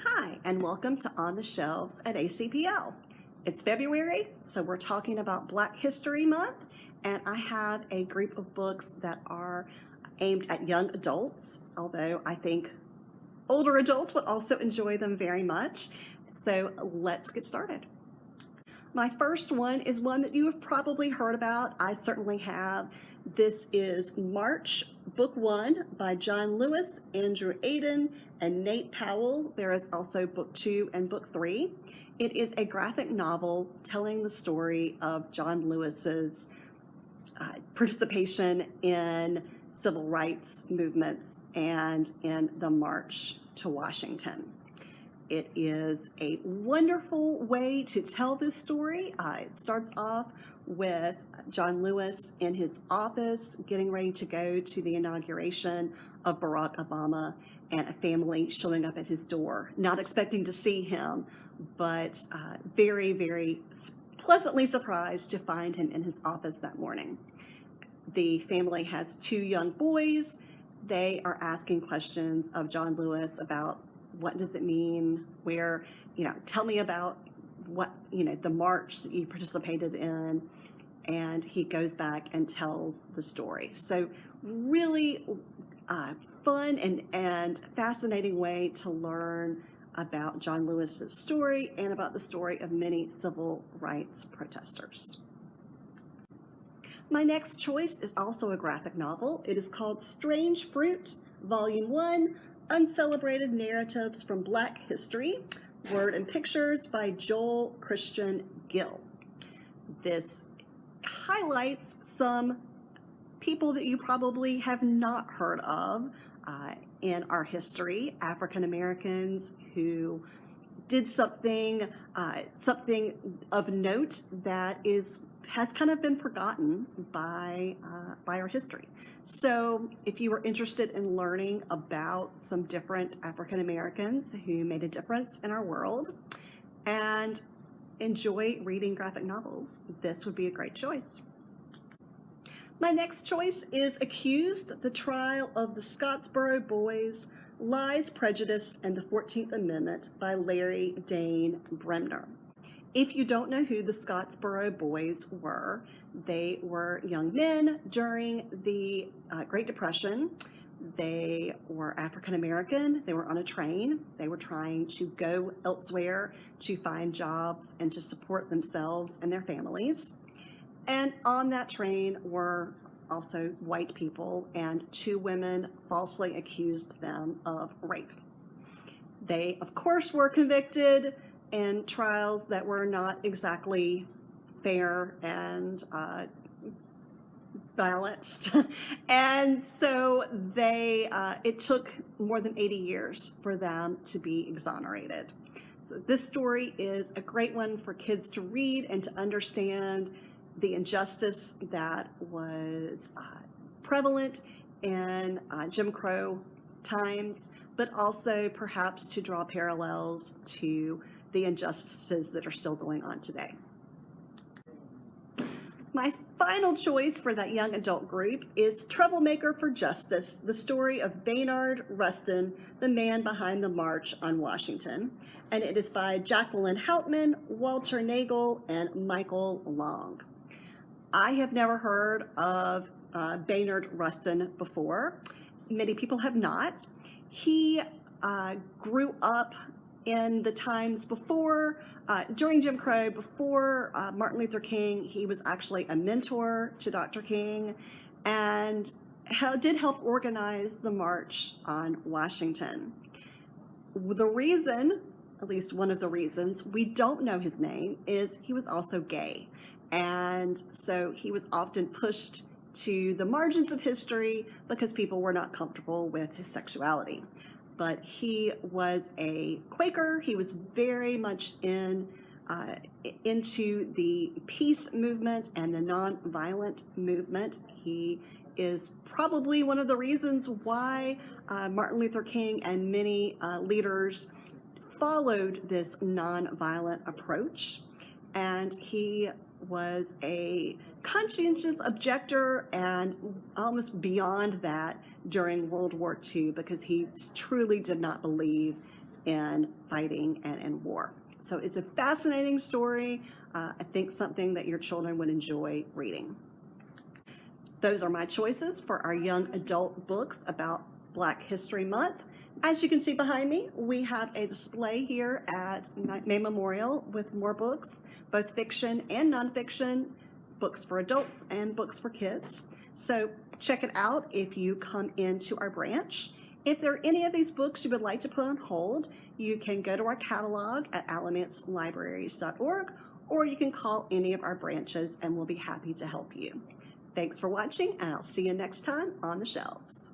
Hi, and welcome to On the Shelves at ACPL. It's February, so we're talking about Black History Month, and I have a group of books that are aimed at young adults, although I think older adults would also enjoy them very much. So let's get started. My first one is one that you have probably heard about. I certainly have. This is March, Book 1 by John Lewis, Andrew Aden, and Nate Powell. There is also Book 2 and Book 3. It is a graphic novel telling the story of John Lewis's participation in civil rights movements and in the March to Washington. It is a wonderful way to tell this story. It starts off with John Lewis in his office getting ready to go to the inauguration of Barack Obama, and a family showing up at his door, not expecting to see him, but very, very pleasantly surprised to find him in his office that morning. The family has two young boys. They are asking questions of John Lewis about what does it mean, where, tell me about what, the march that you participated in. And he goes back and tells the story. So really fun and fascinating way to learn about John Lewis's story and about the story of many civil rights protesters. My next choice is also a graphic novel. It is called Strange Fruit, Volume 1, Uncelebrated Narratives from Black History, Word and Pictures by Joel Christian Gill. This highlights some people that you probably have not heard of in our history, African Americans who did something of note that has kind of been forgotten by our history. So if you were interested in learning about some different African Americans who made a difference in our world and enjoy reading graphic novels, this would be a great choice. My next choice is Accused, the Trial of the Scottsboro Boys, Lies, Prejudice, and the 14th Amendment by Larry Dane Brimner. If you don't know who the Scottsboro Boys were, they were young men during the Great Depression. They were African American. They were on a train. They were trying to go elsewhere to find jobs and to support themselves and their families. And on that train were also white people, and two women falsely accused them of rape. They, of course, were convicted in trials that were not exactly fair and balanced. And so it took more than 80 years for them to be exonerated. So this story is a great one for kids to read and to understand the injustice that was prevalent in Jim Crow times, but also perhaps to draw parallels to the injustices that are still going on today. My final choice for that young adult group is Troublemaker for Justice, the story of Baynard Rustin, the man behind the March on Washington. And it is by Jacqueline Houtman, Walter Nagel, and Michael Long. I have never heard of Baynard Rustin before. Many people have not. He grew up in the times before, during Jim Crow, before Martin Luther King. He was actually a mentor to Dr. King and did help organize the March on Washington. The reason, at least one of the reasons, we don't know his name is he was also gay. And so he was often pushed to the margins of history because people were not comfortable with his sexuality. But he was a Quaker. He was very much into the peace movement and the nonviolent movement. He is probably one of the reasons why Martin Luther King and many leaders followed this nonviolent approach. And he was a conscientious objector and almost beyond that during World War II, because he truly did not believe in fighting and in war. So it's a fascinating story. I think something that your children would enjoy reading. Those are my choices for our young adult books about Black History Month. As you can see behind me, we have a display here at May Memorial with more books, both fiction and nonfiction, books for adults and books for kids. So check it out if you come into our branch. If there are any of these books you would like to put on hold, you can go to our catalog at alancelibraries.org, or you can call any of our branches and we'll be happy to help you. Thanks for watching, and I'll see you next time on the shelves.